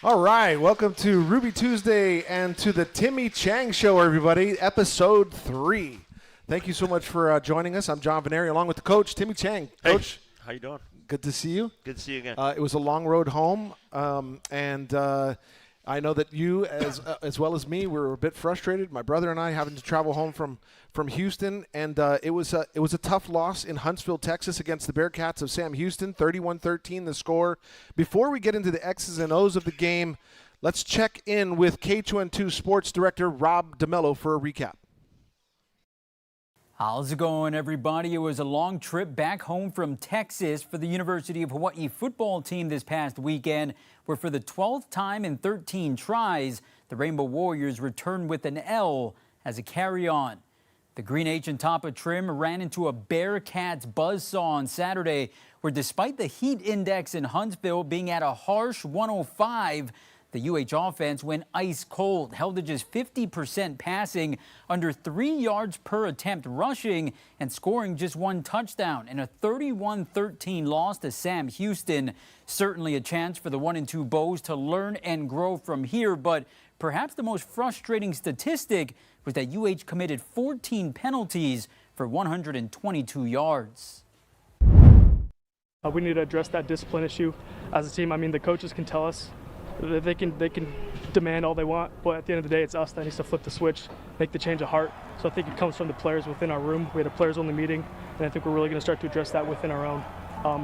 All right, welcome to Ruby Tuesday and to the Timmy Chang Show, everybody, episode 3. Thank you so much for joining us. I'm John Veneri, along with the coach, Timmy Chang. Coach, hey, how you doing? Good to see you. Good to see you again. It was a long road home, and I know that you, as well as me, were a bit frustrated. My brother and I having to travel home from Houston, and it was a tough loss in Huntsville, Texas, against the Bearcats of Sam Houston, 31-13 the score. Before we get into the X's and O's of the game, let's check in with K2N2 Sports Director Rob DeMello for a recap. How's it going, everybody? It was a long trip back home from Texas for the University of Hawaii football team this past weekend, where for the 12th time in 13 tries, the Rainbow Warriors returned with an L as a carry-on. The Green H and Tapa trim ran into a Bearcats buzzsaw on Saturday, where despite the heat index in Huntsville being at a harsh 105, the UH offense went ice cold, held to just 50% passing, under 3 yards per attempt rushing, and scoring just 1 touchdown in a 31-13 loss to Sam Houston. Certainly a chance for the 1 and 2 Bows to learn and grow from here, but perhaps the most frustrating statistic was that UH committed 14 penalties for 122 yards. We need to address that discipline issue as a team. I mean, the coaches can tell us that they can demand all they want, but at the end of the day, it's us that needs to flip the switch, make the change of heart. So I think it comes from the players within our room. We had a players-only meeting, and I think we're really going to start to address that within our own.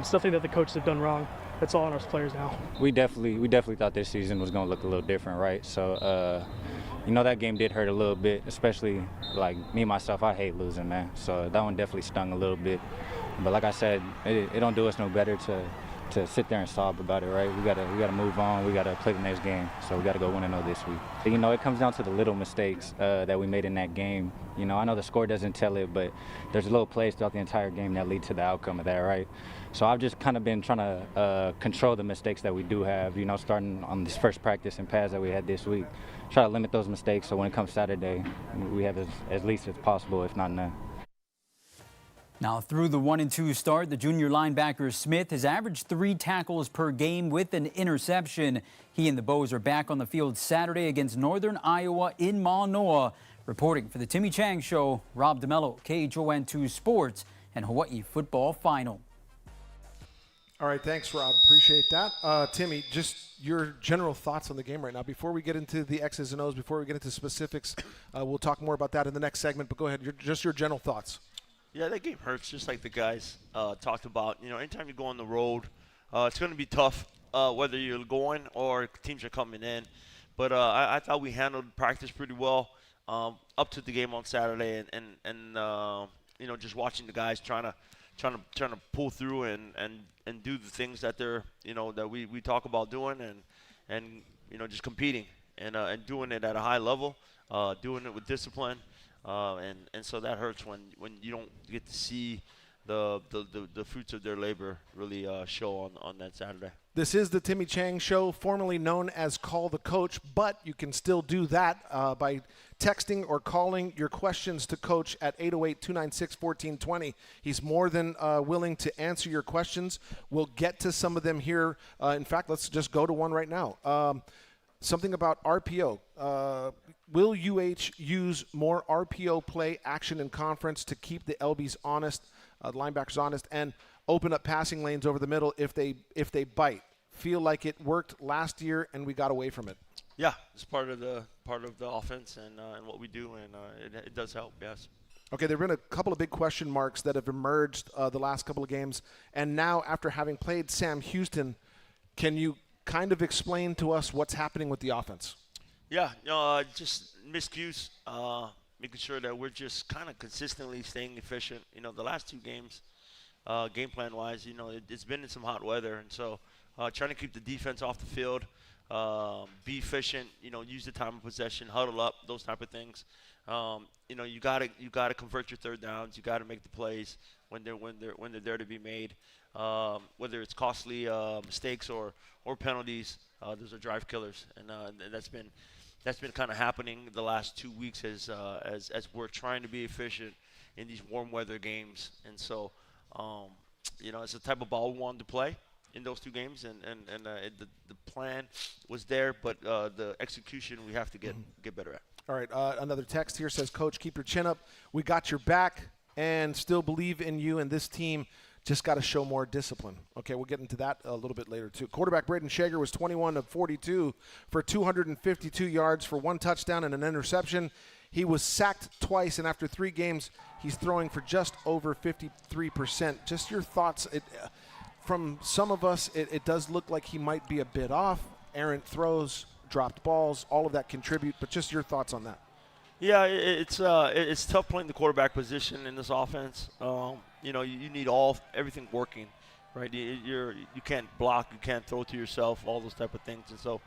It's nothing that the coaches have done wrong. It's all on us players now. We definitely thought this season was going to look a little different, right? So, that game did hurt a little bit, especially like me, myself, I hate losing, man. So that one definitely stung a little bit. But like I said, it don't do us no better to sit there and sob about it, right? We gotta move on. We gotta play the next game. So we gotta go 1-0 this week. It comes down to the little mistakes that we made in that game. I know the score doesn't tell it, but there's little plays throughout the entire game that lead to the outcome of that, right? So I've just kind of been trying to control the mistakes that we do have. Starting on this first practice and pads that we had this week, try to limit those mistakes so when it comes Saturday, we have as least as possible, if not none. Now, through the 1 and 2 start, the junior linebacker Smith has averaged 3 tackles per game with an interception. He and the Bows are back on the field Saturday against Northern Iowa in Manoa. Reporting for the Timmy Chang Show, Rob DeMello, KHON2 Sports and Hawaii Football Final. All right, thanks, Rob. Appreciate that. Timmy, just your general thoughts on the game right now. Before we get into the X's and O's, before we get into specifics, we'll talk more about that in the next segment. But go ahead, just your general thoughts. Yeah, that game hurts, just like the guys talked about. Anytime you go on the road, it's going to be tough, whether you're going or teams are coming in. But I thought we handled practice pretty well up to the game on Saturday, and just watching the guys trying to pull through and do the things that they're that we talk about doing and just competing and doing it at a high level, doing it with discipline. And so that hurts when you don't get to see the fruits of their labor really show on that Saturday. This is the Timmy Chang Show, formerly known as Call the Coach, but you can still do that by texting or calling your questions to Coach at 808-296-1420. He's more than willing to answer your questions. We'll get to some of them here. In fact, let's just go to one right now. Something about RPO. Will UH use more RPO play action in conference to keep the LBs honest, the linebackers honest, and open up passing lanes over the middle if they bite? Feel like it worked last year and we got away from it. Yeah, it's part of the offense and what we do, and it does help. Yes. Okay, there have been a couple of big question marks that have emerged the last couple of games, and now after having played Sam Houston, can you kind of explain to us what's happening with the offense? Yeah, just miscues, making sure that we're just kind of consistently staying efficient. The last 2 games, game plan-wise, it's been in some hot weather, and so trying to keep the defense off the field, be efficient, use the time of possession, huddle up, those type of things. You gotta convert your third downs. You gotta make the plays when they're there to be made. Whether it's costly mistakes or penalties, those are drive killers, and that's been kind of happening the last 2 weeks as we're trying to be efficient in these warm weather games. And so, it's the type of ball we wanted to play. in those 2 games, and the plan was there, but the execution we have to get better at. All right, another text here says, Coach, keep your chin up. We got your back and still believe in you and this team. Just got to show more discipline. Okay, we'll get into that a little bit later, too. Quarterback Braden Shager was 21 of 42 for 252 yards for 1 touchdown and an interception. He was sacked twice, and after 3 games, he's throwing for just over 53%. Just your thoughts. From some of us, it does look like he might be a bit off. Errant throws, dropped balls, all of that contribute, but just your thoughts on that. Yeah, it's tough playing the quarterback position in this offense. You need everything working, right? You can't block, you can't throw to yourself, all those type of things. And so,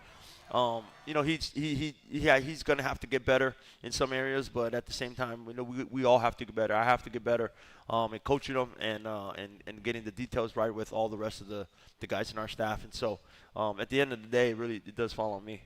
he's going to have to get better in some areas, but at the same time, we all have to get better. I have to get better at coaching them and getting the details right with all the rest of the guys in our staff. And so, at the end of the day, really, it does fall on me.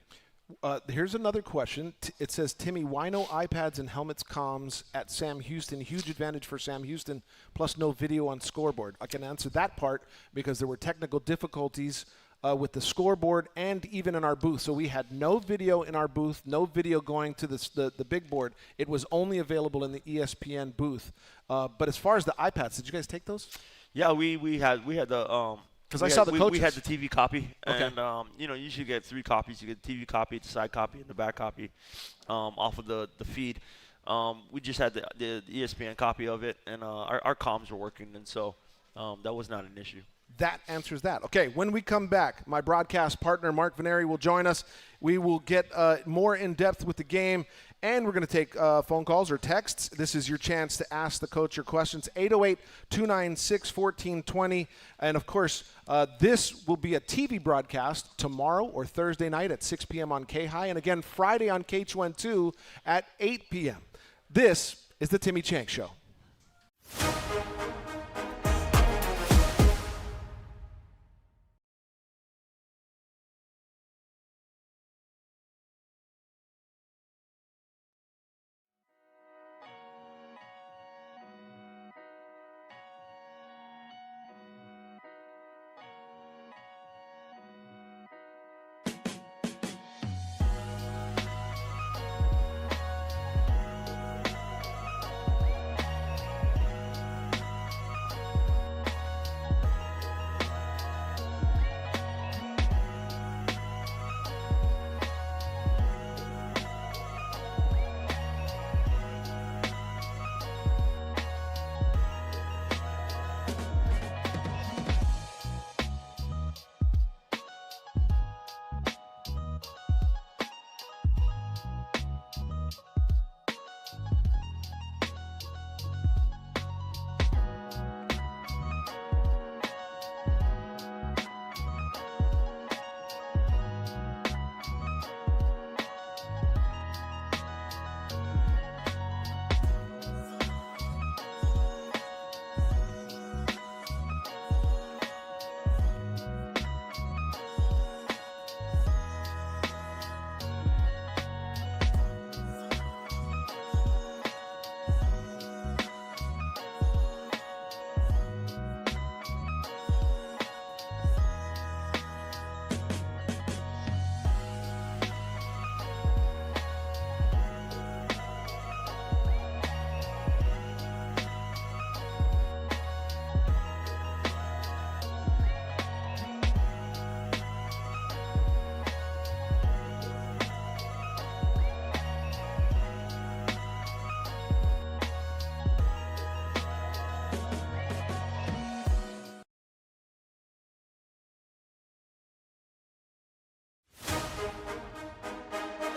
Here's another question. It says, Timmy, why no iPads and helmets comms at Sam Houston? Huge advantage for Sam Houston, plus no video on scoreboard. I can answer that part because there were technical difficulties with the scoreboard and even in our booth. So we had no video in our booth, no video going to the big board. It was only available in the ESPN booth. But as far as the iPads, did you guys take those? Yeah, we had the because I saw the coaches. We had the TV copy, okay. And you should get 3 copies. You get the TV copy, the side copy, and the back copy off of the feed. We just had the ESPN copy of it, and our comms were working, and so that was not an issue. That answers that. Okay, when we come back, my broadcast partner, Mark Veneri, will join us. We will get more in-depth with the game, and we're going to take phone calls or texts. This is your chance to ask the coach your questions, 808-296-1420. And, of course, this will be a TV broadcast tomorrow or Thursday night at 6 p.m. on K-High, and again Friday on KHON2 at 8 p.m. This is the Timmy Chang Show.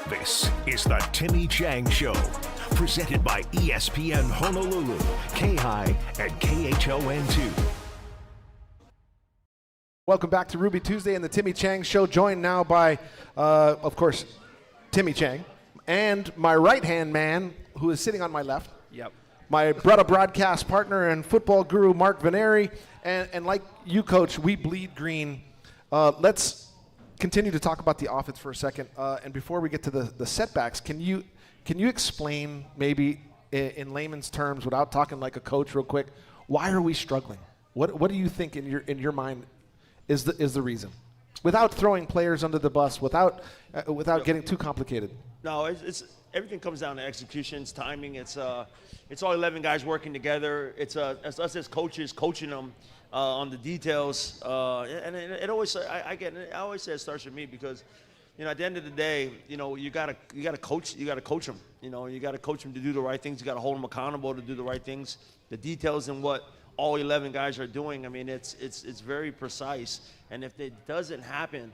This is the Timmy Chang Show, presented by ESPN Honolulu, K-High, and KHON2. Welcome back to Ruby Tuesday and the Timmy Chang Show, joined now by, of course, Timmy Chang, and my right-hand man, who is sitting on my left. Yep. My brother broadcast partner and football guru, Mark Veneri. And like you, Coach, we bleed green. Let's continue to talk about the offense for a second. And before we get to the setbacks, can you explain maybe in layman's terms, without talking like a coach real quick, why are we struggling? What do you think in your mind is the reason, without throwing players under the bus, without getting too complicated. No, it's everything comes down to executions, timing. It's all 11 guys working together. It's us as coaches coaching them on the details. And it always I always say it starts with me because, at the end of the day, you gotta coach them. You gotta coach them to do the right things. You gotta hold them accountable to do the right things. The details in what all 11 guys are doing. I mean, it's very precise. And if it doesn't happen,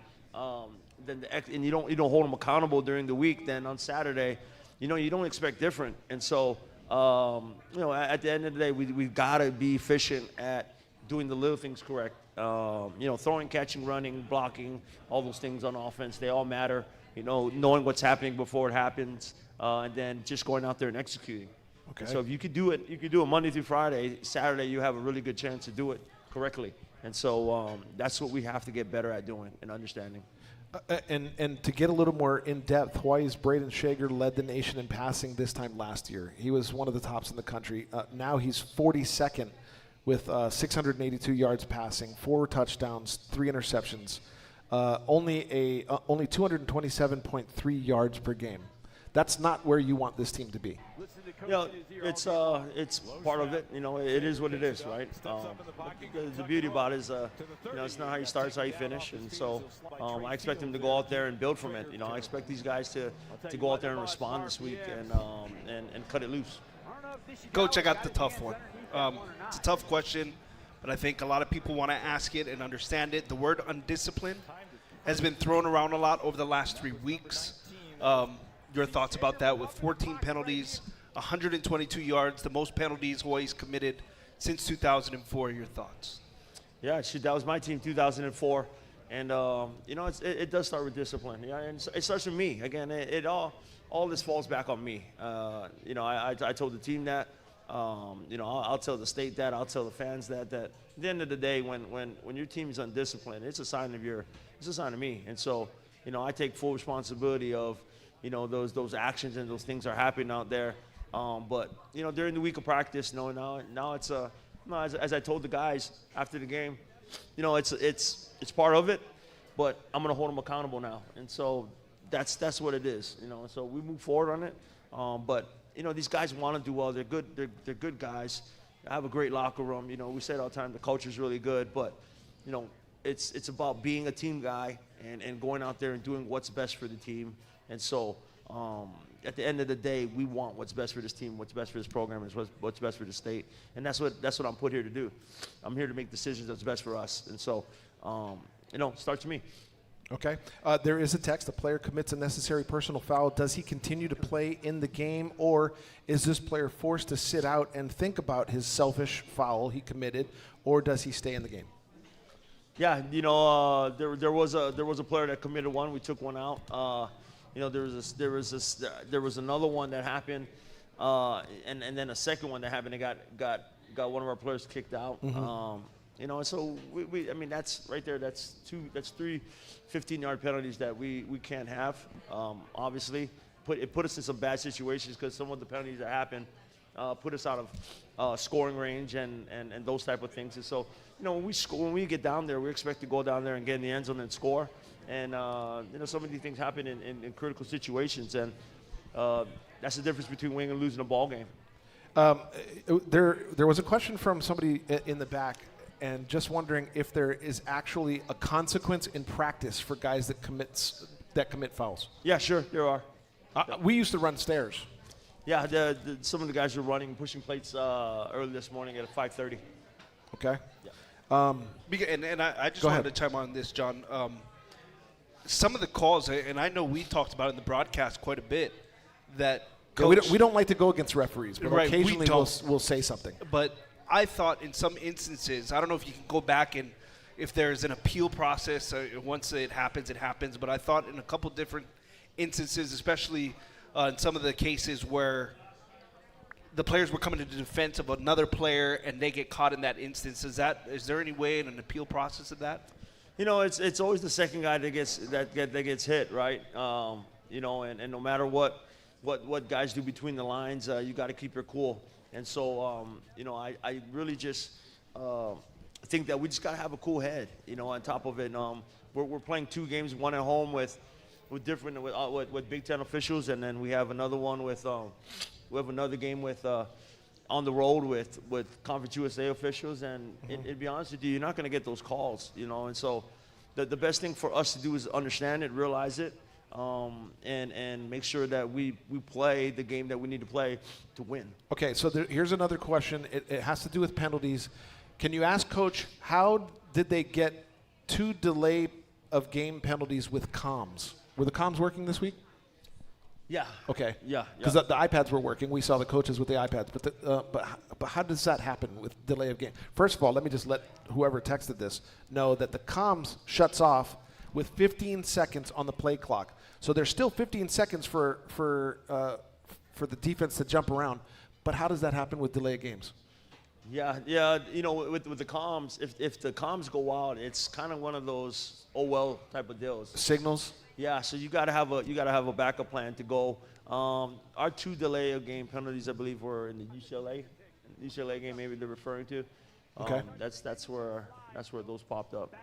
then and you don't hold them accountable during the week, then on Saturday, you don't expect different. And so, at the end of the day, we've got to be efficient at doing the little things correct. Throwing, catching, running, blocking, all those things on offense, they all matter. Knowing what's happening before it happens, and then just going out there and executing. Okay. So if you could do it Monday through Friday. Saturday, you have a really good chance to do it correctly. And so that's what we have to get better at doing and understanding. And to get a little more in depth, Hawaii's Braden Shager led the nation in passing this time last year. He was one of the tops in the country. Now he's 42nd with 682 yards passing, 4 touchdowns, 3 interceptions, only 227.3 yards per game. That's not where you want this team to be. It's part of it. It is what it is, right? The beauty about it is, it's not how you start, it's how you finish. And so I expect them to go out there and build from it. I expect these guys to go out there and respond this week and cut it loose. Coach, I got the tough one. It's a tough question, but I think a lot of people want to ask it and understand it. The word undisciplined has been thrown around a lot over the last 3 weeks. Your thoughts about that with 14 penalties, 122 yards, the most penalties Hawaii's committed since 2004. Your thoughts? Yeah, that was my team, 2004. And, it does start with discipline. Yeah, and it starts with me. Again, all this falls back on me. I told the team that. I'll tell the state that. I'll tell the fans that. That at the end of the day, when your team is undisciplined, it's a sign of me. And so, I take full responsibility of, those actions and those things are happening out there. But during the week of practice, now it's as I told the guys after the game, it's part of it, but I'm gonna hold them accountable now. And so that's what it is. So we move forward on it. But these guys want to do well. They're good. They're good guys. I have a great locker room. We say it all the time. The culture's really good, but it's about being a team guy and going out there and doing what's best for the team. And so, at the end of the day, we want what's best for this team, what's best for this program, and what's best for the state. And that's what I'm put here to do. I'm here to make decisions that's best for us. And so, it starts with me. Okay. There is a text. A player commits a necessary personal foul. Does he continue to play in the game, or is this player forced to sit out and think about his selfish foul he committed, or does he stay in the game? Yeah, there was a player that committed one. We took one out. There was another one that happened, and then a second one that happened. They got one of our players kicked out. Mm-hmm. So that's right there. That's 3 15-yard penalties that we can't have. Obviously, it put us in some bad situations because some of the penalties that happened put us out of scoring range and those type of things. And so, when we get down there, we expect to go down there and get in the end zone and score. And some of these things happen in critical situations, and that's the difference between winning and losing a ball game. There was a question from somebody in the back, and just wondering if there is actually a consequence in practice for guys that commit fouls. Yeah, sure, there are. We used to run stairs. Yeah, some of the guys were pushing plates early this morning at 5:30. Okay. Yeah. And I just wanted to chime on this, John. Some of the calls, and I know we talked about it in the broadcast quite a bit, that we don't like to go against referees, but right, occasionally we'll say something. But I thought in some instances, I don't know if you can go back and if there's an appeal process, once it happens, but I thought in a couple different instances, especially in some of the cases where the players were coming to the defense of another player and they get caught in that instance, is there any way in an appeal process of that? It's always the second guy that gets hit, right? And no matter what guys do between the lines, you got to keep your cool. And so, I really just I think that we just got to have a cool head, on top of it. We're playing 2 games, one at home with Big Ten officials, and then we have another one we have another game with on the road with Conference USA officials. And to be honest with you, you're not going to get those calls, And so the best thing for us to do is understand it, realize it, and make sure that we play the game that we need to play to win. Okay, so here's another question. It has to do with penalties. Can you ask Coach, how did they get 2 delay of game penalties with comms? Were the comms working this week? Yeah. Okay. Yeah. Because the iPads were working. We saw the coaches with the iPads. But how does that happen with delay of game? First of all, let me just let whoever texted this know that the comms shuts off with 15 seconds on the play clock. So there's still 15 seconds for the defense to jump around. But how does that happen with delay of games? Yeah. With the comms, if the comms go out, it's kind of one of those type of deals. Signals. Yeah, so you gotta have a backup plan to go. Our 2 delay of game penalties, I believe, were in the UCLA game. Maybe they're referring to. Okay. That's where those popped up.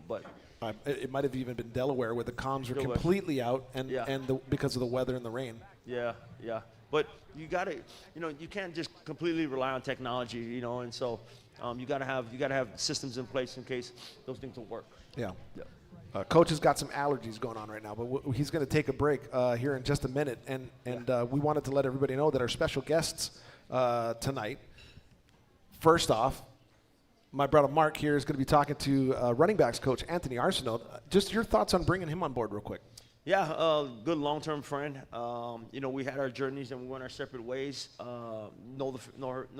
But it might have even been Delaware where the comms were completely out because of the weather and the rain. Yeah. But you gotta, you can't just completely rely on technology, and so you gotta have systems in place in case those things don't work. Yeah. Coach has got some allergies going on right now, but he's going to take a break here in just a minute. And we wanted to let everybody know that our special guests tonight, first off, my brother Mark here is going to be talking to running backs coach Anthony Arceneaux. Just your thoughts on bringing him on board real quick. Yeah, good long-term friend. We had our journeys and we went our separate ways. Know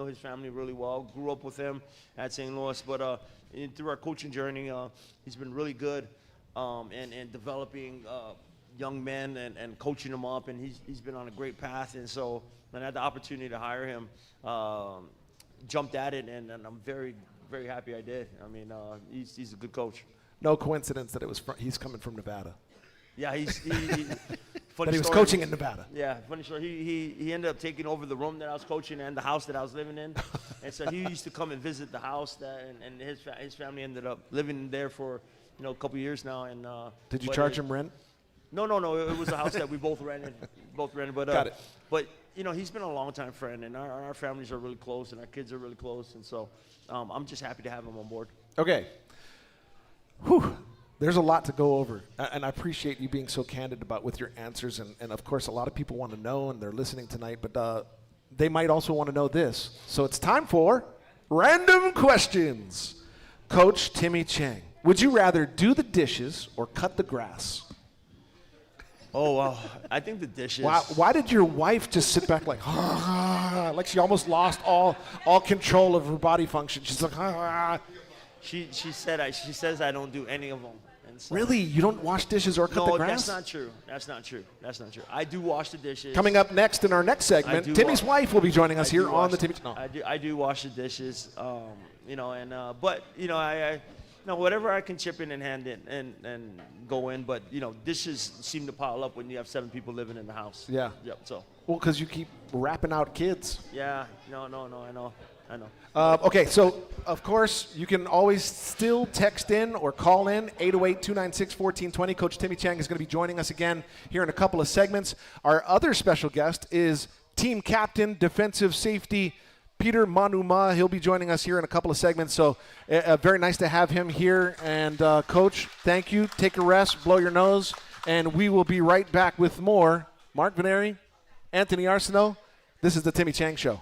his family really well. Grew up with him at St. Louis, but through our coaching journey, he's been really good in developing young men and coaching them up, and he's been on a great path. And so when I had the opportunity to hire him, jumped at it, and I'm very, very happy I did. I mean, he's a good coach. No coincidence that he's coming from Nevada. Yeah, he that he was coaching in Nevada. Yeah, funny story. He ended up taking over the room that I was coaching and the house that I was living in. And so he used to come and visit the house, and his family ended up living there for a couple years now. And did you charge him rent? No. It was a house that we both rented. But got it. But he's been a long-time friend, and our families are really close, and our kids are really close, and so I'm just happy to have him on board. Okay. Whew. There's a lot to go over, and I appreciate you being so candid with your answers. And of course, a lot of people want to know, and they're listening tonight, but they might also want to know this. So it's time for Random Questions. Coach Timmy Chang, would you rather do the dishes or cut the grass? Oh, wow. I think the dishes. Why did your wife just sit back like, like she almost lost all control of her body function? She's like, She says I don't do any of them. And so really? You don't wash dishes or cut the grass? No, that's not true. I do wash the dishes. Coming up next in our next segment, Timmy's wife will be joining us here on the Timmy. No. I do wash the dishes, but whatever I can chip in and hand in and go in, but dishes seem to pile up when you have 7 people living in the house. Yeah. Yep. So. Well, because you keep wrapping out kids. Yeah. No. I know. Okay, so of course you can always still text in or call in 808-296-1420. Coach Timmy Chang is going to be joining us again here in a couple of segments. Our other special guest is team captain, defensive safety Peter Manuma. He'll be joining us here in a couple of segments. So very nice to have him here. And Coach, thank you. Take a rest, blow your nose, and we will be right back with more. Mark Veneri, Anthony Arceneaux. This is the Timmy Chang Show.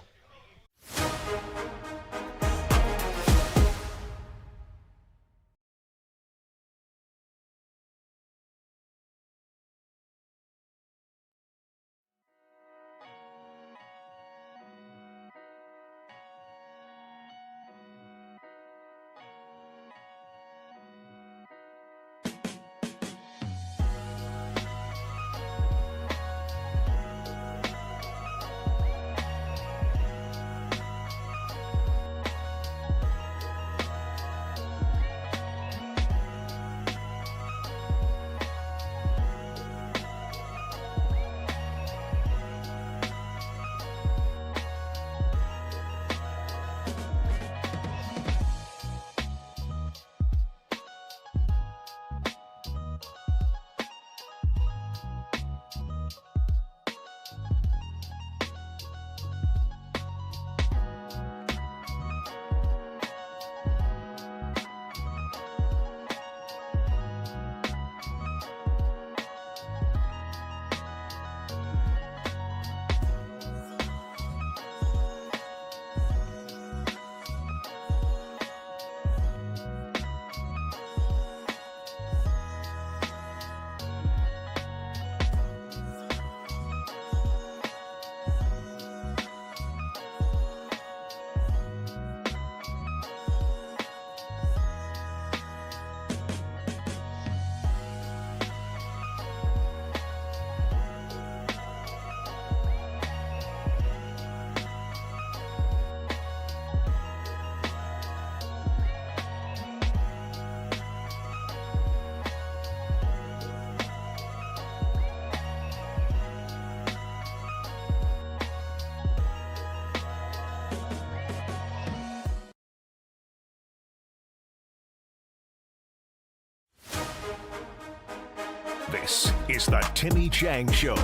This is the Timmy Chang Show,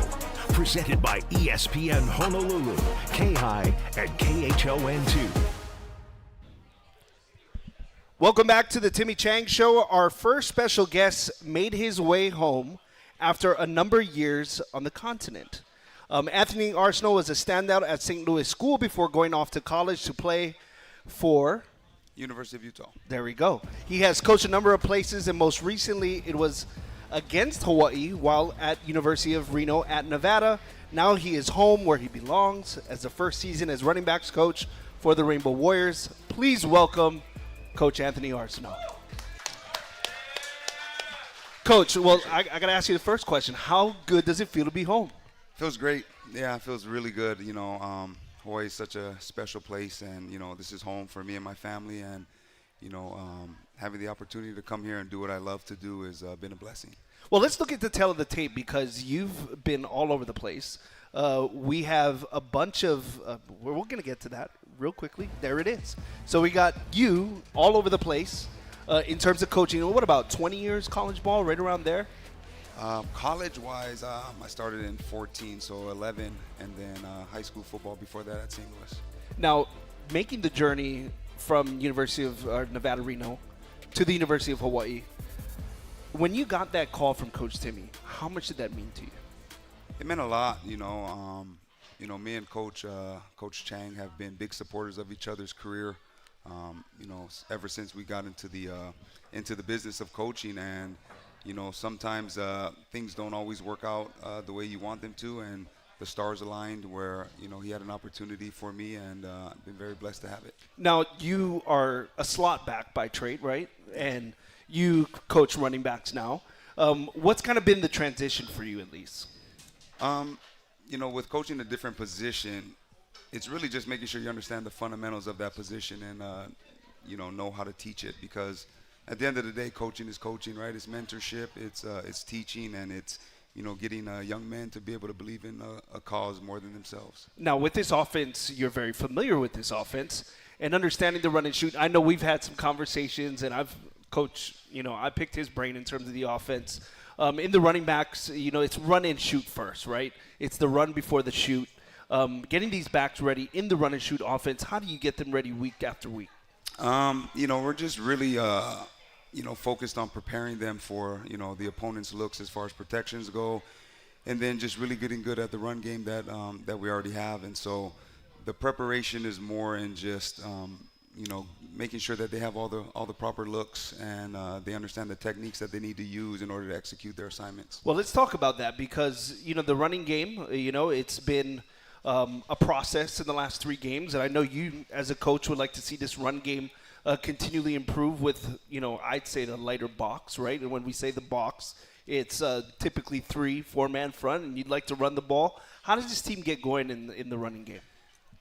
presented by ESPN Honolulu, K-High, and KHON2. Welcome back to the Timmy Chang Show. Our first special guest made his way home after a number of years on the continent. Anthony Arceneaux was a standout at St. Louis School before going off to college to play for University of Utah. There we go. He has coached a number of places, and most recently it was against Hawaii while at University of Reno at Nevada. Now he is home where he belongs as the first season as running backs coach for the Rainbow Warriors. Please welcome Coach Anthony Arceneaux. Coach, well, I got to ask you the first question. How good does it feel to be home? Feels great. Yeah, it feels really good. Hawaii is such a special place, and, this is home for me and my family, and, having the opportunity to come here and do what I love to do has been a blessing. Well, let's look at the tail of the tape because you've been all over the place. We have a bunch of we're going to get to that real quickly. There it is. So we got you all over the place in terms of coaching. What about 20 years college ball, right around there? College-wise, I started in 14, so 11, and then high school football before that at St. Louis. Now, making the journey from University of Nevada, Reno to the University of Hawaii, when you got that call from Coach Timmy, how much did that mean to you? It meant a lot, me and Coach Chang have been big supporters of each other's career, ever since we got into the business of coaching. And sometimes things don't always work out the way you want them to, and the stars aligned where he had an opportunity for me, and I've been very blessed to have it. Now, you are a slot back by trade, right? And you coach running backs now. What's kind of been the transition for you, at least? With coaching a different position, it's really just making sure you understand the fundamentals of that position and, know how to teach it. Because at the end of the day, coaching is coaching, right? It's mentorship, it's teaching, and it's, getting young men to be able to believe in a cause more than themselves. Now, with this offense, you're very familiar with this offense and understanding the run and shoot. I know we've had some conversations, and I've coached, I picked his brain in terms of the offense. In the running backs, it's run and shoot first, right? It's the run before the shoot. Getting these backs ready in the run and shoot offense, how do you get them ready week after week? We're just really, focused on preparing them for, the opponent's looks as far as protections go, and then just really getting good at the run game that we already have. And so the preparation is more in just, making sure that they have all the proper looks and they understand the techniques that they need to use in order to execute their assignments. Well, let's talk about that because, the running game, it's been a process in the last 3 games. And I know you as a coach would like to see this run game continually improve with, I'd say the lighter box, right? And when we say the box, it's typically 3-4-man front, and you'd like to run the ball. How does this team get going in the running game?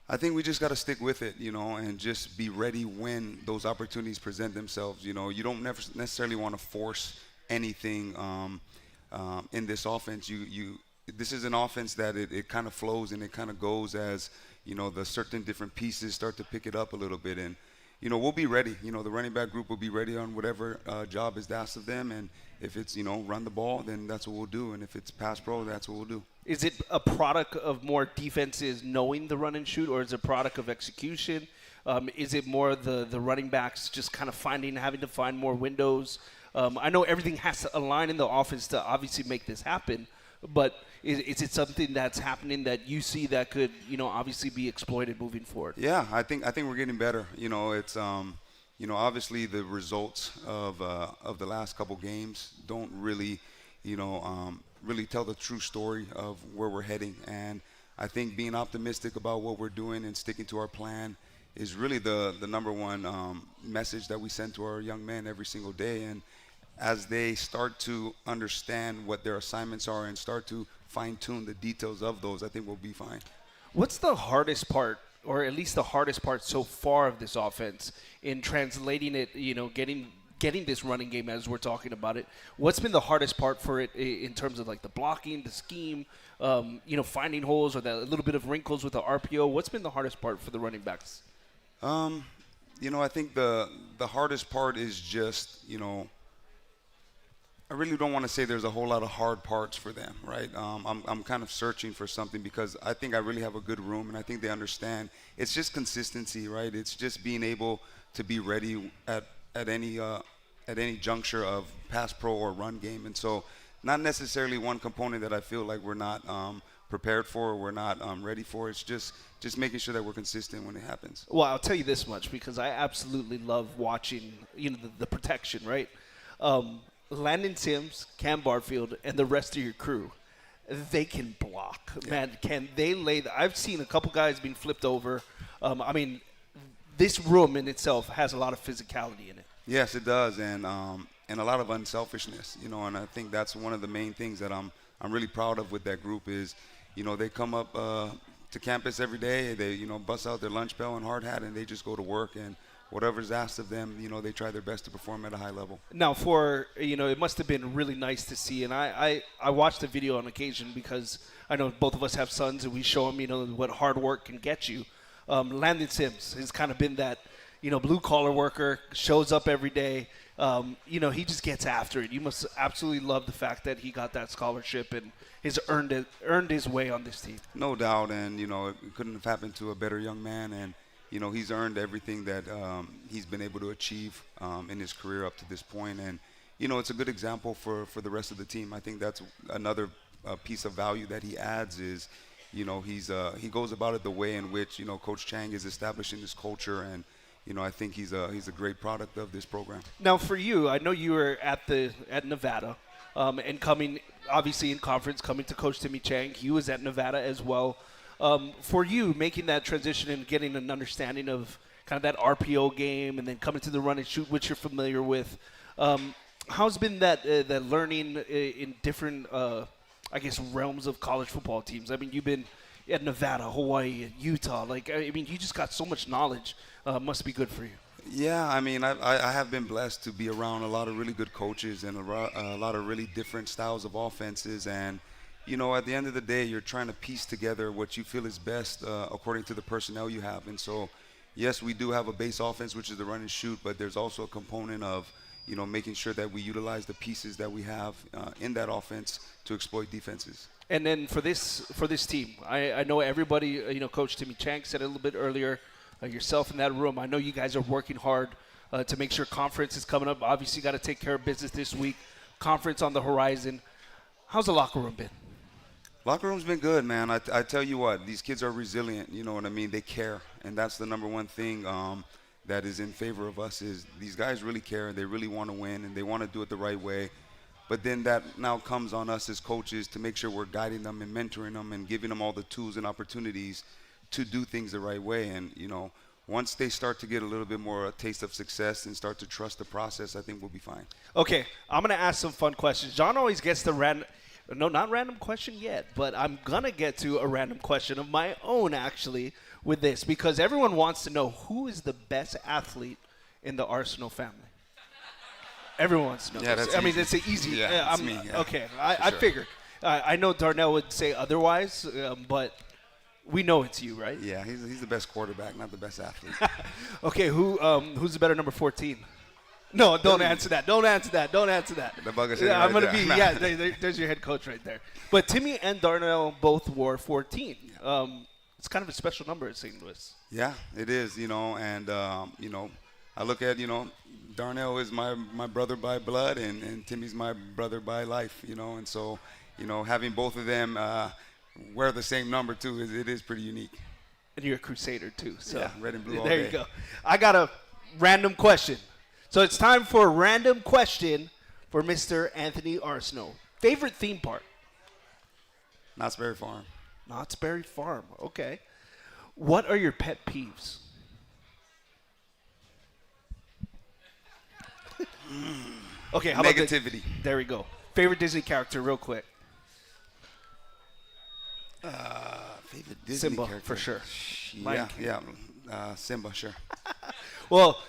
I think we just got to stick with it, and just be ready when those opportunities present themselves. You don't necessarily want to force anything in this offense. This is an offense that it kind of flows and it kind of goes as, the certain different pieces start to pick it up a little bit. And, we'll be ready. The running back group will be ready on whatever job is asked of them. And if it's, run the ball, then that's what we'll do. And if it's pass pro, that's what we'll do. Is it a product of more defenses knowing the run and shoot, or is it a product of execution? Is it more the running backs just kind of having to find more windows? I know everything has to align in the offense to obviously make this happen, but is it something that's happening that you see that could, obviously be exploited moving forward? Yeah, I think we're getting better. It's obviously the results of the last couple games don't really, really tell the true story of where we're heading. And I think being optimistic about what we're doing and sticking to our plan is really the number one message that we send to our young men every single day. And as they start to understand what their assignments are and start to fine-tune the details of those, I think we'll be fine. What's the hardest part, or at least the hardest part so far of this offense in translating it, getting this running game as we're talking about it? What's been the hardest part for it in terms of like the blocking, the scheme, finding holes or that little bit of wrinkles with the RPO? What's been the hardest part for the running backs? I think the hardest part is just, I really don't want to say there's a whole lot of hard parts for them, right? I'm kind of searching for something because I think I really have a good room, and I think they understand. It's just consistency, right? It's just being able to be ready at any juncture of pass pro or run game. And so not necessarily one component that I feel like we're not prepared for or we're not ready for. It's just making sure that we're consistent when it happens. Well, I'll tell you this much because I absolutely love watching, the protection, right? Landon Sims, Cam Barfield, and the rest of your crew, they can block. Yeah. Man, can they lay I've seen a couple guys being flipped over. This room in itself has a lot of physicality in it. Yes, it does, and a lot of unselfishness, and I think that's one of the main things that I'm really proud of with that group is, they come up to campus every day, they, bust out their lunch bell and hard hat, and they just go to work, and whatever's asked of them, they try their best to perform at a high level. Now, it must have been really nice to see, and I watched the video on occasion because I know both of us have sons, and we show them, what hard work can get you. Landon Sims has kind of been that, blue-collar worker, shows up every day. He just gets after it. You must absolutely love the fact that he got that scholarship and has earned his way on this team. No doubt, and, it couldn't have happened to a better young man, and he's earned everything that he's been able to achieve in his career up to this point. And, it's a good example for the rest of the team. I think that's another piece of value that he adds is, he goes about it the way in which, Coach Chang is establishing this culture. And, I think he's a great product of this program. Now, for you, I know you were at Nevada and coming, obviously in conference, coming to Coach Timmy Chang. He was at Nevada as well. For you, making that transition and getting an understanding of kind of that RPO game and then coming to the run and shoot, which you're familiar with, how's been that learning in different, realms of college football teams? I mean, you've been at Nevada, Hawaii, Utah. You just got so much knowledge. Must be good for you. Yeah, I have been blessed to be around a lot of really good coaches and a lot of really different styles of offenses. And at the end of the day, you're trying to piece together what you feel is best according to the personnel you have. And so, yes, we do have a base offense, which is the run and shoot, but there's also a component of, making sure that we utilize the pieces that we have in that offense to exploit defenses. And then for this team, I know everybody, Coach Timmy Chang said it a little bit earlier, yourself in that room, I know you guys are working hard to make sure conference is coming up. Obviously, you got to take care of business this week. Conference on the horizon. How's the locker room been? Locker room's been good, man. I tell you what, these kids are resilient. You know what I mean? They care, and that's the number one thing that is in favor of us is these guys really care. They really want to win, and they want to do it the right way. But then that now comes on us as coaches to make sure we're guiding them and mentoring them and giving them all the tools and opportunities to do things the right way. And, once they start to get a little bit more a taste of success and start to trust the process, I think we'll be fine. Okay, I'm going to ask some fun questions. John always gets the not random question yet, but I'm going to get to a random question of my own, actually, with this, because everyone wants to know who is the best athlete in the Arceneaux family. Everyone wants to know. Yeah, this. that's easy. It's an easy. Yeah, it's me. Yeah. Okay, I figured. I know Darnell would say otherwise, but we know it's you, right? Yeah, he's the best quarterback, not the best athlete. Okay, who's the better number 14? No, don't answer that. Don't answer that. The bugger said I'm right gonna there. be. Yeah, there's your head coach right there. But Timmy and Darnell both wore 14. It's kind of a special number at St. Louis. Yeah, it is. And I look at Darnell is my brother by blood, and Timmy's my brother by life. And so having both of them wear the same number too it is pretty unique. And you're a Crusader too. So yeah, red and blue all there day. You go. I got a random question. So it's time for a random question for Mr. Anthony Arceneaux. Favorite theme park? Knott's Berry Farm. Knott's Berry Farm. Okay. What are your pet peeves? Okay, how about negativity? There we go. Favorite Disney character, real quick. Favorite Disney Simba, character? for sure. Yeah, Simba, sure. Well,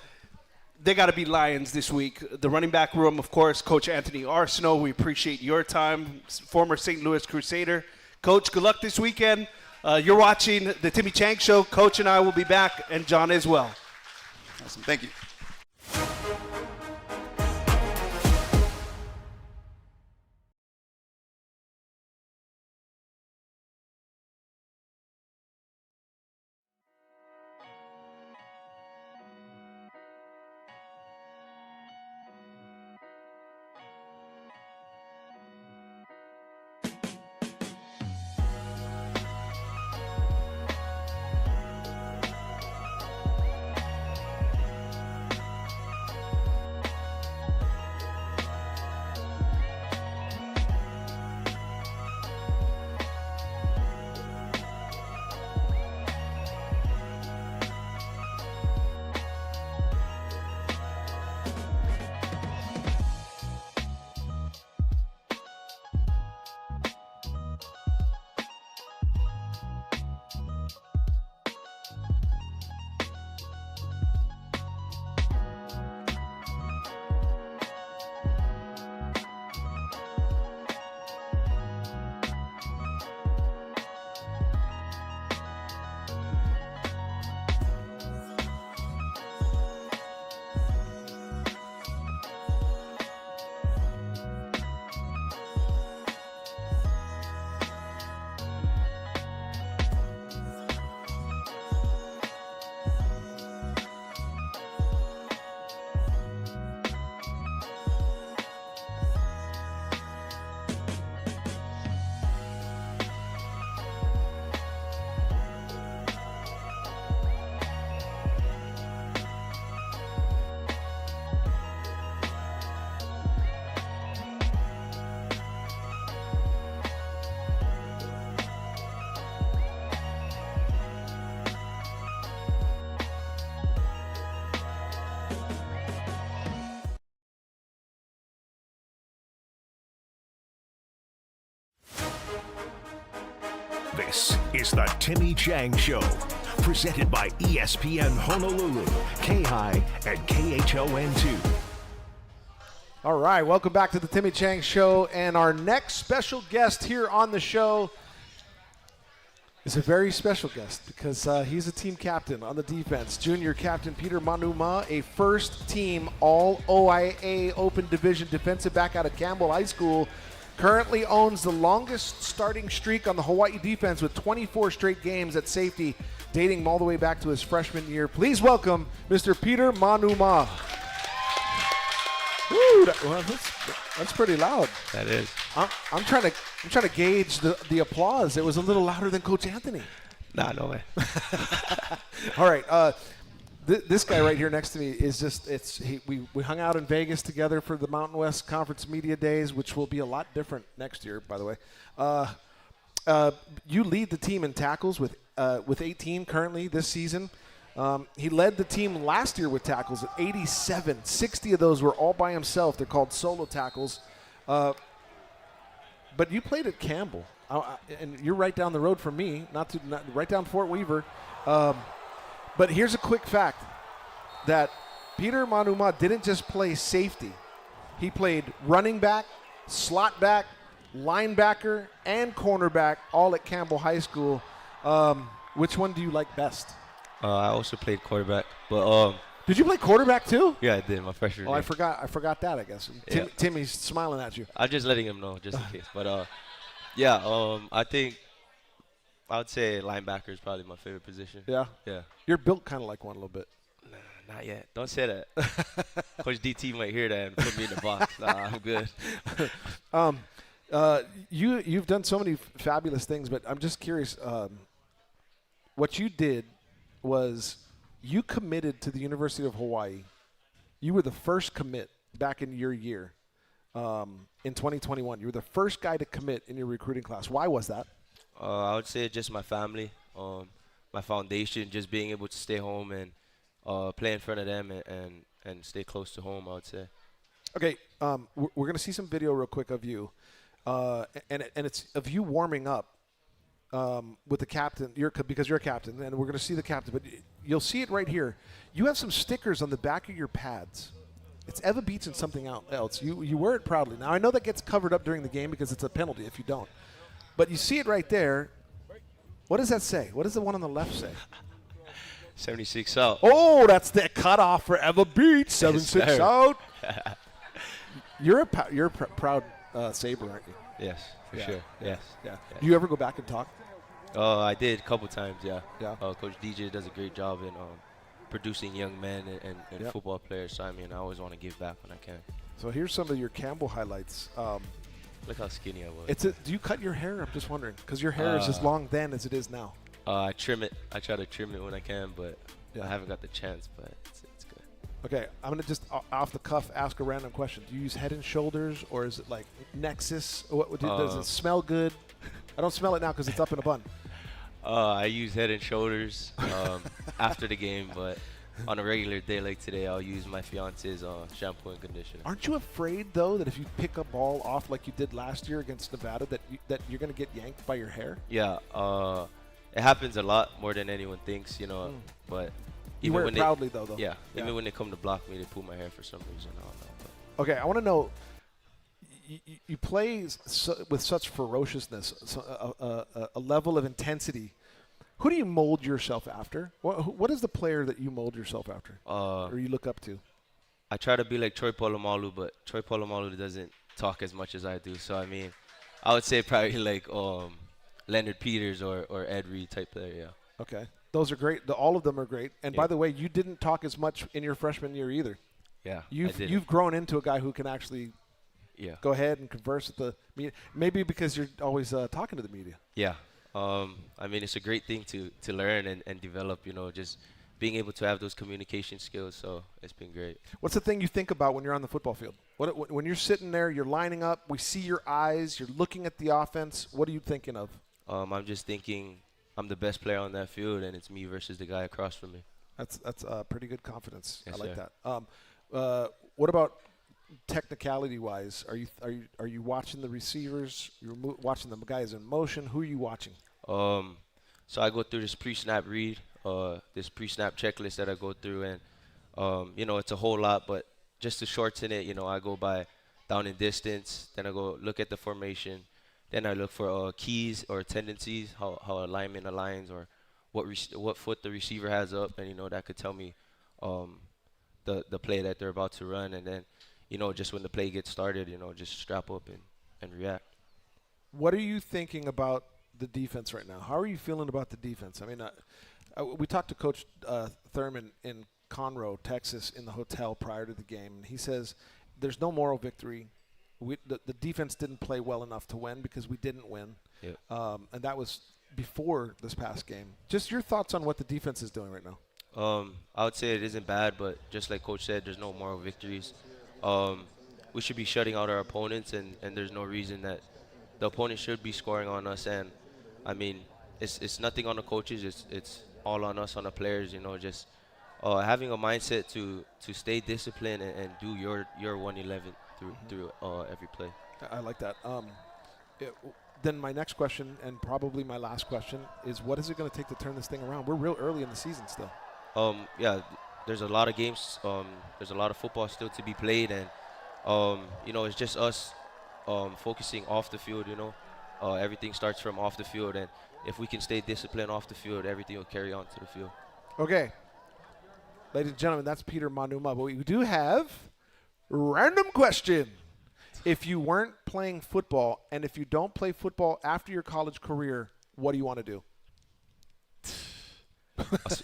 they got to be Lions this week. The running back room, of course, Coach Anthony Arceneaux. We appreciate your time, former St. Louis Crusader. Coach, good luck this weekend. You're watching the Timmy Chang Show. Coach and I will be back, and John as well. Awesome. Awesome. Thank you. 「This is the Timmy Chang Show, presented by ESPN Honolulu, K-High, and KHON2. All right, welcome back to the Timmy Chang Show, and our next special guest here on the show is a very special guest because he's a team captain on the defense. Junior captain Peter Manuma, a first-team All-OIA Open Division defensive back out of Campbell High School, currently owns the longest starting streak on the Hawaii defense with 24 straight games at safety, dating all the way back to his freshman year. Please welcome Mr. Peter Manuma. Woo, that's pretty loud. That is. I'm trying to gauge the applause. It was a little louder than Coach Anthony. Nah, no way. All right, this guy right here next to me is just we hung out in Vegas together for the Mountain West Conference Media Days, which will be a lot different next year, by the way. You lead the team in tackles with 18 currently this season. He led the team last year with tackles at 87. 60 of those were all by himself. They're called solo tackles. But you played at Campbell, and you're right down the road from me, not right down Fort Weaver. But here's a quick fact, that Peter Manuma didn't just play safety. He played running back, slot back, linebacker, and cornerback, all at Campbell High School. Which one do you like best? I also played quarterback, but Did you play quarterback too? yeah, I did my freshman year. I forgot that, I guess. Yeah. Timmy's smiling at you. I'm just letting him know, just in case. But I think I would say linebacker is probably my favorite position. Yeah? Yeah. You're built kind of like one a little bit. Nah, not yet. Don't say that. Coach DT might hear that and put me in the box. Nah, I'm good. You've done so many fabulous things, but I'm just curious. What you did was you committed to the University of Hawaii. You were the first commit back in your year in 2021. You were the first guy to commit in your recruiting class. Why was that? I would say just my family, my foundation, just being able to stay home and play in front of them and stay close to home, I would say. Okay, we're going to see some video real quick of you, and it's of you warming up with the captain, because you're a captain, and we're going to see the captain, but you'll see it right here. You have some stickers on the back of your pads. It's Eva Beats and something else. You wear it proudly. Now, I know that gets covered up during the game because it's a penalty if you don't. But you see it right there. What does that say? What does the one on the left say? 76 out. Oh, that's the cutoff for Eva Beats. 76 sir. out. You're a proud Sabre, aren't you? Yes, for sure. Yeah. Yes. Do you ever go back and talk? I did a couple times, yeah. Yeah. Coach DJ does a great job in producing young men and Yep. football players. So, I mean, I always want to give back when I can. So here's some of your Campbell highlights. Look how skinny I was. Do you cut your hair? I'm just wondering, because your hair is as long then as it is now. I trim it. I try to trim it when I can, but Yeah. I haven't got the chance, but it's good. Okay, I'm going to just off the cuff ask a random question. Do you use Head and Shoulders, or is it like Nexus? Does it smell good? I don't smell it now because it's up in a bun. I use Head and Shoulders after the game, but on a regular day like today, I'll use my fiance's shampoo and conditioner. Aren't you afraid, though, that if you pick a ball off like you did last year against Nevada, that you're going to get yanked by your hair? Yeah, it happens a lot more than anyone thinks, but You wear it proudly, though. Yeah, even when they come to block me, they pull my hair for some reason. I don't know. But. Okay, I want to know, you play with such ferociousness, a level of intensity. Who do you mold yourself after? What is the player that you mold yourself after, or you look up to? I try to be like Troy Polamalu, but Troy Polamalu doesn't talk as much as I do. So, I mean, I would say probably like Leonard Peters or Ed Reed type player, yeah. Okay. Those are great. All of them are great. And Yeah. by the way, you didn't talk as much in your freshman year either. Yeah, You've grown into a guy who can actually go ahead and converse with the media. Maybe because you're always talking to the media. Yeah. I mean, it's a great thing to learn and develop, just being able to have those communication skills. So it's been great. What's the thing you think about when you're on the football field? When you're sitting there, you're lining up, we see your eyes, you're looking at the offense. What are you thinking of? I'm just thinking I'm the best player on that field, and it's me versus the guy across from me. That's pretty good confidence. Yes, I like sir. that. What about technicality-wise? Are you watching the receivers? You're watching the guys in motion. Who are you watching? So I go through this pre-snap read, this pre-snap checklist that I go through, and it's a whole lot, but just to shorten it, I go by down and distance, then I go look at the formation, then I look for keys or tendencies, how alignment aligns, or what foot the receiver has up, and that could tell me the play that they're about to run, and then just when the play gets started, just strap up and react. What are you thinking about the defense right now? How are you feeling about the defense? I mean, we talked to Coach Thurman in Conroe, Texas, in the hotel prior to the game, and he says there's no moral victory. The defense didn't play well enough to win because we didn't win, Yep. And that was before this past game. Just your thoughts on what the defense is doing right now. I would say it isn't bad, but just like Coach said, there's no moral victories. We should be shutting out our opponents, and there's no reason that the opponent should be scoring on us. And I mean, it's nothing on the coaches. It's all on us, on the players. Just having a mindset to stay disciplined and do your 111 through every play. I like that. Then my next question, and probably my last question, is what is it going to take to turn this thing around? We're real early in the season still. Yeah, there's a lot of games. There's a lot of football still to be played, and it's just us focusing off the field. Everything starts from off the field, and if we can stay disciplined off the field, everything will carry on to the field. Okay, ladies and gentlemen, that's Peter Manuma. But we do have random question. If you weren't playing football, and if you don't play football after your college career, what do you want to do?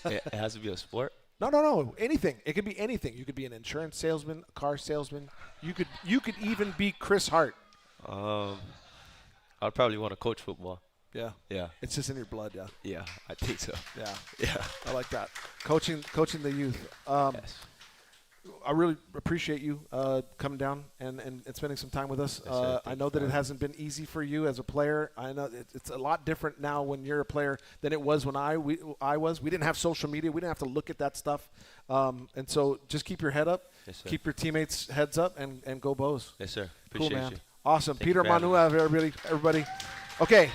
It has to be a sport. No. Anything. It could be anything. You could be an insurance salesman, a car salesman. You could even be Chris Hart. I'd probably want to coach football. Yeah. Yeah. It's just in your blood. Yeah. Yeah, I think so. Yeah. Yeah. I like that. Coaching the youth. Yes. I really appreciate you coming down and spending some time with us. Yes, I know that it hasn't been easy for you as a player. I know it's a lot different now when you're a player than it was when I was. We didn't have social media. We didn't have to look at that stuff. And so just keep your head up. Yes, sir. Keep your teammates' heads up and go Bows. Yes, sir. Cool, Appreciate man. you. Awesome. Thank Peter you for having Manua, everybody. Okay,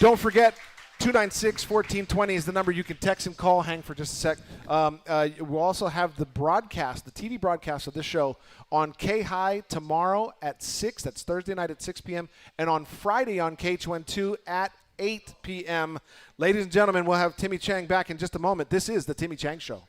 don't forget, 296-1420 is the number you can text and call. Hang for just a sec. We'll also have the broadcast, the TV broadcast of this show on K-High tomorrow at 6. That's Thursday night at 6 p.m. And on Friday on KH12 at 8 p.m. Ladies and gentlemen, we'll have Timmy Chang back in just a moment. This is the Timmy Chang Show.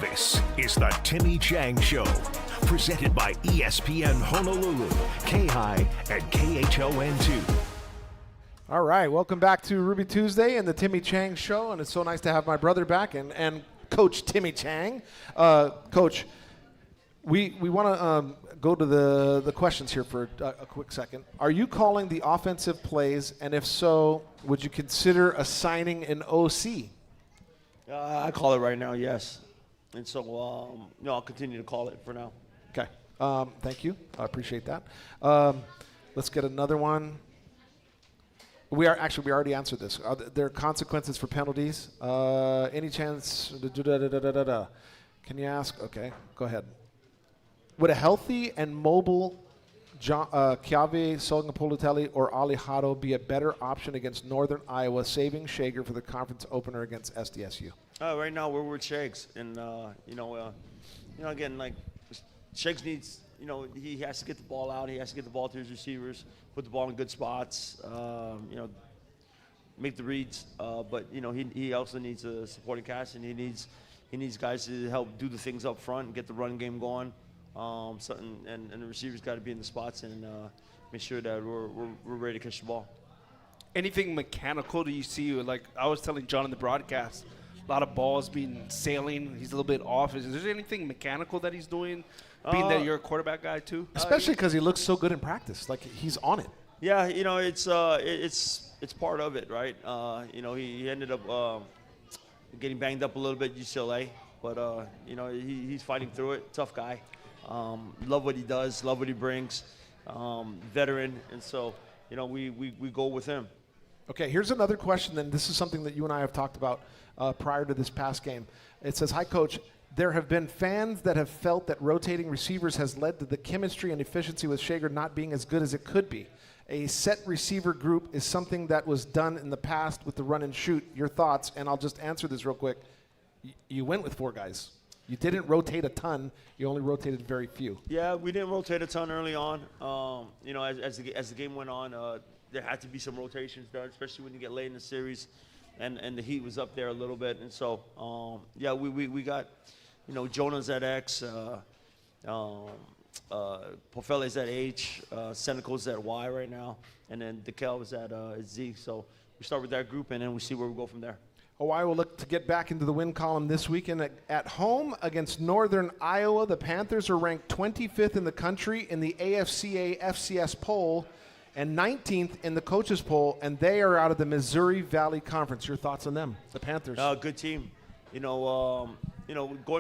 This is the Timmy Chang Show, presented by ESPN Honolulu, K-High, and KHON2. All right, welcome back to Ruby Tuesday and the Timmy Chang Show, and it's so nice to have my brother back and Coach Timmy Chang. Coach, we want to go to the questions here for a quick second. Are you calling the offensive plays, and if so, would you consider assigning an OC? I call it right now, yes. And so, I'll continue to call it for now. Okay, thank you. I appreciate that. Let's get another one. We already answered this. Are there consequences for penalties? Any chance? Can you ask? Okay, go ahead. Would a healthy and mobile Chiave, Solgapolutelli, or Alejado be a better option against Northern Iowa, saving Shager for the conference opener against SDSU? Right now we're with Shags, and again, like Shags needs, he has to get the ball out. He has to get the ball to his receivers, put the ball in good spots, make the reads. But he also needs a supporting cast, and he needs guys to help do the things up front and get the run game going. And the receivers got to be in the spots and make sure that we're ready to catch the ball. Anything mechanical do you see? Like I was telling John in the broadcast, a lot of balls being sailing. He's a little bit off. Is there anything mechanical that he's doing, being that you're a quarterback guy too? Especially because he looks so good in practice. Like he's on it. Yeah, it's part of it, right? He ended up getting banged up a little bit at UCLA, but he's fighting through it. Tough guy. Love what he does. Love what he brings. Veteran, and so we go with him. Okay, here's another question, and this is something that you and I have talked about prior to this past game. It says, hi, Coach. There have been fans that have felt that rotating receivers has led to the chemistry and efficiency with Shager not being as good as it could be. A set receiver group is something that was done in the past with the run and shoot. Your thoughts, and I'll just answer this real quick. You went with 4 guys. You didn't rotate a ton. You only rotated very few. Yeah, we didn't rotate a ton early on. As the game went on, there had to be some rotations done, especially when you get late in the series, and the heat was up there a little bit. And so, we got, Jonah's at X, Pofele's at H, Seneca's at Y right now, and then DeKel is at Z. So we start with that group, and then we see where we go from there. Hawaii will look to get back into the win column this weekend at home against Northern Iowa. The Panthers are ranked 25th in the country in the AFCA FCS poll and 19th in the coaches poll, and they are out of the Missouri Valley Conference. Your thoughts on them, the Panthers? Good team. Going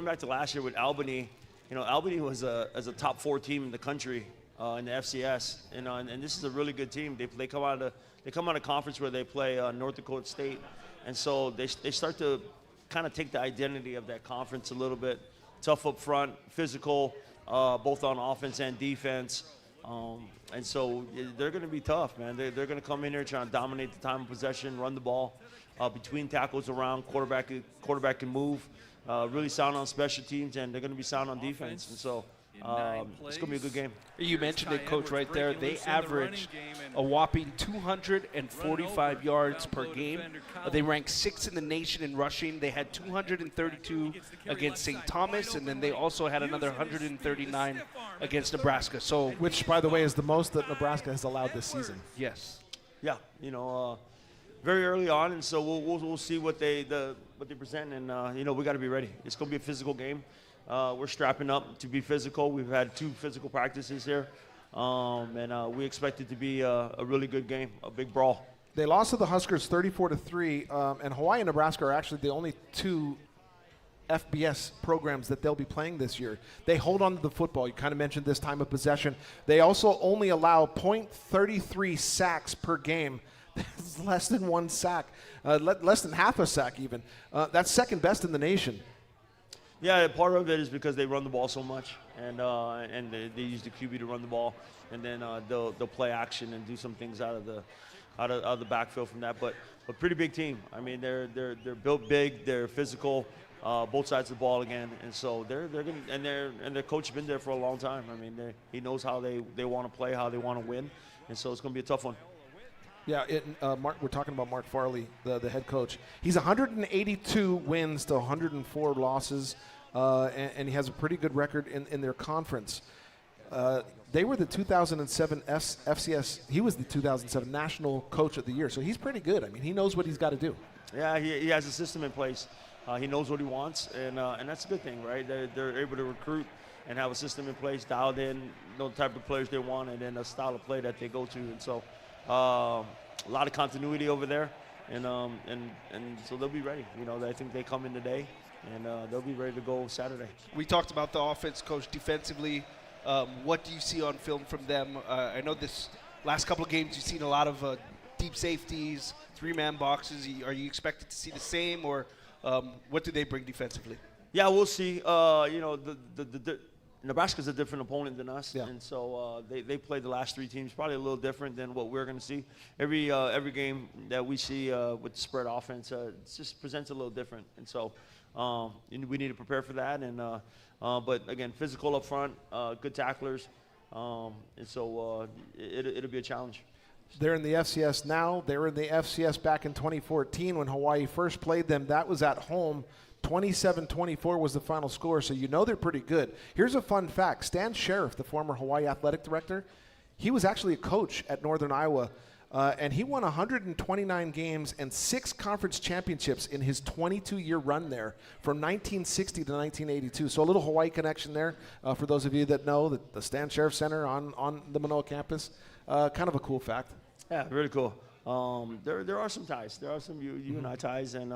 back to last year with Albany, Albany was as a top 4 team in the country in the FCS, and this is a really good team. They come out of conference where they play North Dakota State. And so they start to kind of take the identity of that conference a little bit. Tough up front, physical, both on offense and defense. And so they're going to be tough, man. They're going to come in here trying to dominate the time of possession, run the ball, between tackles around, quarterback can move, really sound on special teams, and they're going to be sound on defense. And so it's going to be a good game. You mentioned it, Coach, right there. They average a whopping 245 yards per game. They rank 6th in the nation in rushing. They had 232 against St. Thomas, and then they also had another 139 against Nebraska. So, which, by the way, is the most that Nebraska has allowed this season. Yes. Yeah, very early on, and so we'll see what they present, and we got to be ready. It's going to be a physical game. We're strapping up to be physical. We've had 2 physical practices here, and we expect it to be a really good game, a big brawl. They lost to the Huskers 34-3, and Hawaii and Nebraska are actually the only 2 FBS programs that they'll be playing this year. They hold on to the football. You kind of mentioned this time of possession. They also only allow .33 sacks per game. That's less than 1 sack, less than half a sack even. That's second best in the nation. Yeah, part of it is because they run the ball so much, and they use the QB to run the ball, and then they'll play action and do some things out of the backfield from that. But a pretty big team. I mean, they're built big, they're physical, both sides of the ball again, and so they're gonna, and their coach has been there for a long time. I mean, he knows how they want to play, how they want to win, and so it's going to be a tough one. Yeah, Mark, we're talking about Mark Farley, the head coach. He's 182 wins to 104 losses. and he has a pretty good record in their conference. They were the 2007 FCS. He was the 2007 National Coach of the Year, so he's pretty good. I mean, he knows what he's got to do. Yeah, he has a system in place. He knows what he wants, and that's a good thing, right? They're able to recruit and have a system in place, dialed in, know the type of players they want, and then a style of play that they go to. And so a lot of continuity over there, and so they'll be ready. You know, I think they come in today, and they'll be ready to go Saturday. We talked about the offense, Coach, defensively. What do you see on film from them? I know this last couple of games you've seen a lot of deep safeties, three-man boxes. Are you expected to see the same, or what do they bring defensively? Yeah, we'll see. You know, the Nebraska's a different opponent than us, and so they played the last three teams probably a little different than what we're going to see. Every game that we see with the spread offense, it just presents a little different, and so we need to prepare for that. And but again, physical up front, good tacklers, and so it'll be a challenge. They're in the FCS now. They were in the FCS back in 2014 when Hawaii first played them. That was at home. 27-24 was the final score, so you know they're pretty good. Here's a fun fact. Stan Sheriff, the former Hawaii athletic director, he was actually a coach at Northern Iowa, and he won 129 games and 6 conference championships in his 22-year run there from 1960 to 1982. So a little Hawaii connection there for those of you that know that the Stan Sheriff Center on the Manoa campus. Kind of a cool fact. Yeah, really cool. There are some ties. There are some you and I ties, and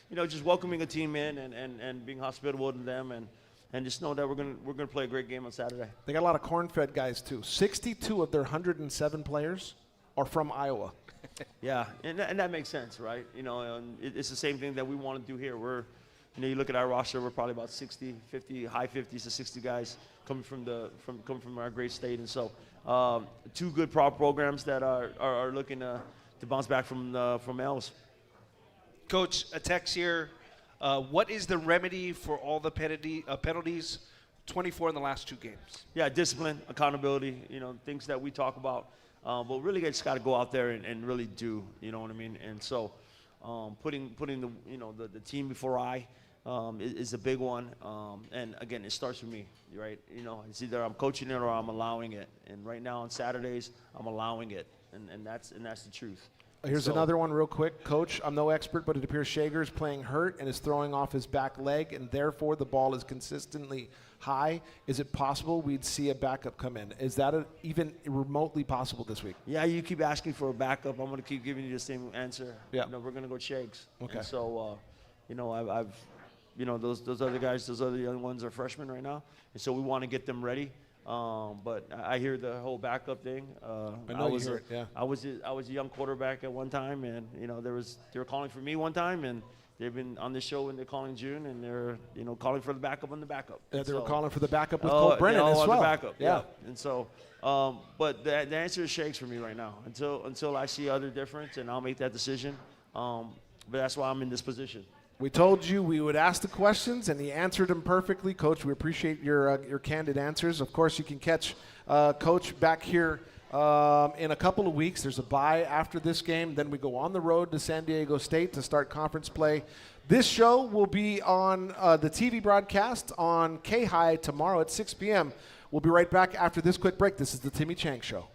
you know, just welcoming a team in and being hospitable to them, and just know that we're gonna play a great game on Saturday. They got a lot of corn-fed guys too. 62 of their 107 players are from Iowa. Yeah, and that makes sense, right? You know, and it's the same thing that we want to do here. You know, you look at our roster, we're probably about 60, 50, high 50s to 60 guys coming from our great state, and so 2 good programs that are looking to bounce back from L's. Coach, a text here. What is the remedy for all the penalties? 24 in the last 2 games. Yeah, discipline, accountability. You know, things that we talk about. But really, just got to go out there and really do. You know what I mean? And so, putting the team before I is a big one. And again, it starts with me, right? You know, it's either I'm coaching it or I'm allowing it. And right now on Saturdays, I'm allowing it. And that's the truth. Here's another one real quick. Coach, I'm no expert, but it appears Shager's playing hurt and is throwing off his back leg, and therefore the ball is consistently high. Is it possible we'd see a backup come in? Is that even remotely possible this week? Yeah, you keep asking for a backup. I'm going to keep giving you the same answer. Yeah. You know, we're going to go Shags. Okay. And so, you know, I've you know, those other guys, those other young ones are freshmen right now, and so we want to get them ready. But I hear the whole backup thing. I know you hear it, yeah. I was a young quarterback at one time, and you know they were calling for me one time, and they've been on this show and they're calling June, and they're calling for the backup on the backup. Yeah, they were calling for the backup with Cole Brennan as well. The backup, yeah. And so, but the answer is Shakes for me right now until I see other difference, and I'll make that decision. But that's why I'm in this position. We told you we would ask the questions, and he answered them perfectly. Coach, we appreciate your candid answers. Of course, you can catch Coach back here in a couple of weeks. There's a bye after this game. Then we go on the road to San Diego State to start conference play. This show will be on the TV broadcast on K-High tomorrow at 6 p.m. We'll be right back after this quick break. This is the Timmy Chang Show.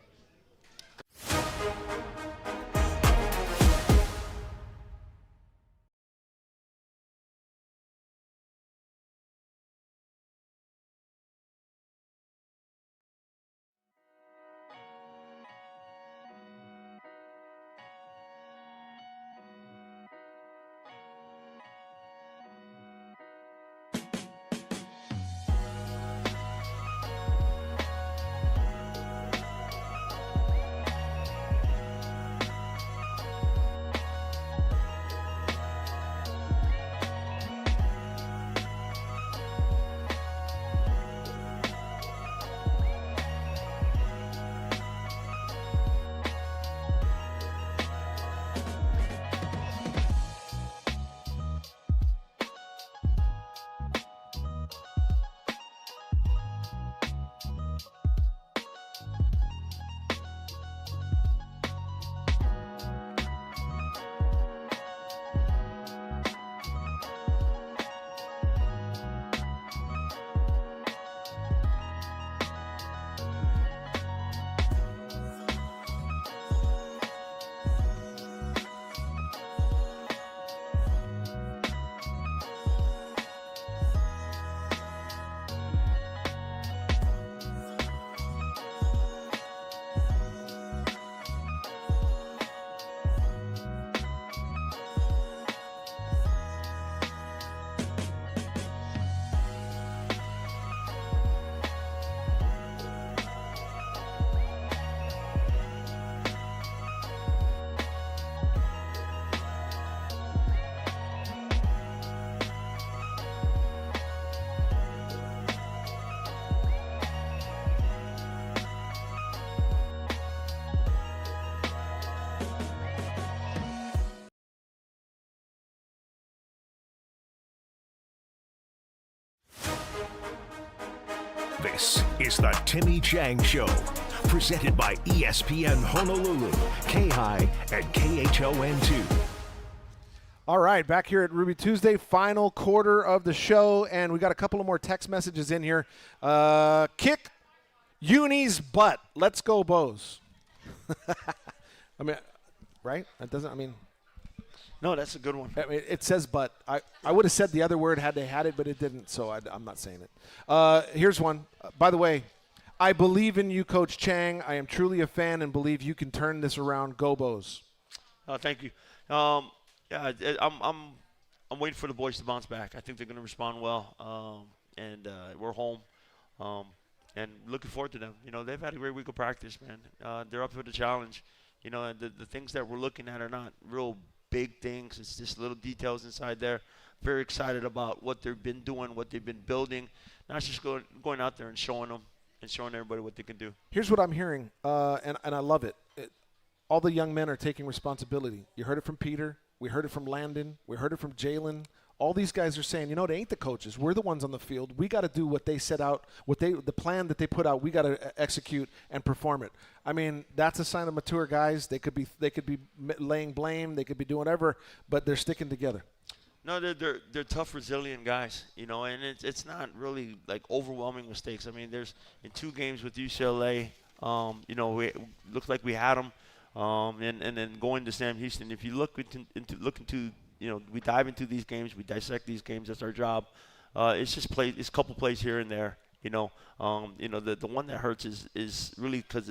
This is the Timmy Chang Show, presented by ESPN Honolulu, K-High, and KHON2. All right, back here at Ruby Tuesday, final quarter of the show, and we got a couple of more text messages in here. Kick Uni's butt. Let's go, Bows. I mean, right? That doesn't, I mean. No, that's a good one. I mean, it says but. I would have said the other word had they had it, but it didn't, so I'm not saying it. Here's one. By the way, I believe in you, Coach Chang. I am truly a fan and believe you can turn this around. Go Bows. Thank you. Yeah, I'm waiting for the boys to bounce back. I think they're going to respond well, and we're home, and looking forward to them. You know, they've had a great week of practice, man. They're up for the challenge. You know, and the things that we're looking at are not real big things. It's just little details inside there. Very excited about what they've been doing, what they've been building. Not just going out there and showing them and showing everybody what they can do. Here's what I'm hearing, and I love it. All the young men are taking responsibility. You heard it from Peter. We heard it from Landon. We heard it from Jalen. All these guys are saying, you know, they ain't the coaches. We're the ones on the field. We got to do what they set out, the plan that they put out. We got to execute and perform it. I mean, that's a sign of mature guys. They could be laying blame. They could be doing whatever, but they're sticking together. No, they're tough, resilient guys, you know, and it's not really like overwhelming mistakes. I mean, there's in 2 games with UCLA, you know, we looked like we had them, and then going to Sam Houston. If you look into you know, we dive into these games, we dissect these games. That's our job. It's just it's a couple plays here and there. You know, the one that hurts is really because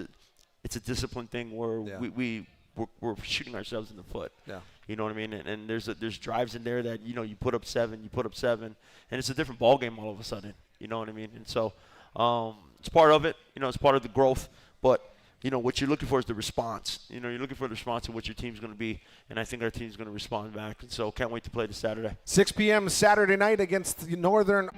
it's a discipline thing where we're shooting ourselves in the foot. Yeah. You know what I mean? And there's drives in there that, you know, you put up 7, and it's a different ball game all of a sudden. You know what I mean? And so it's part of it. You know, it's part of the growth. But you know, what you're looking for is the response. You know, you're looking for the response to what your team's going to be, and I think our team's going to respond back. And so can't wait to play this Saturday. 6 p.m. Saturday night against the Northern.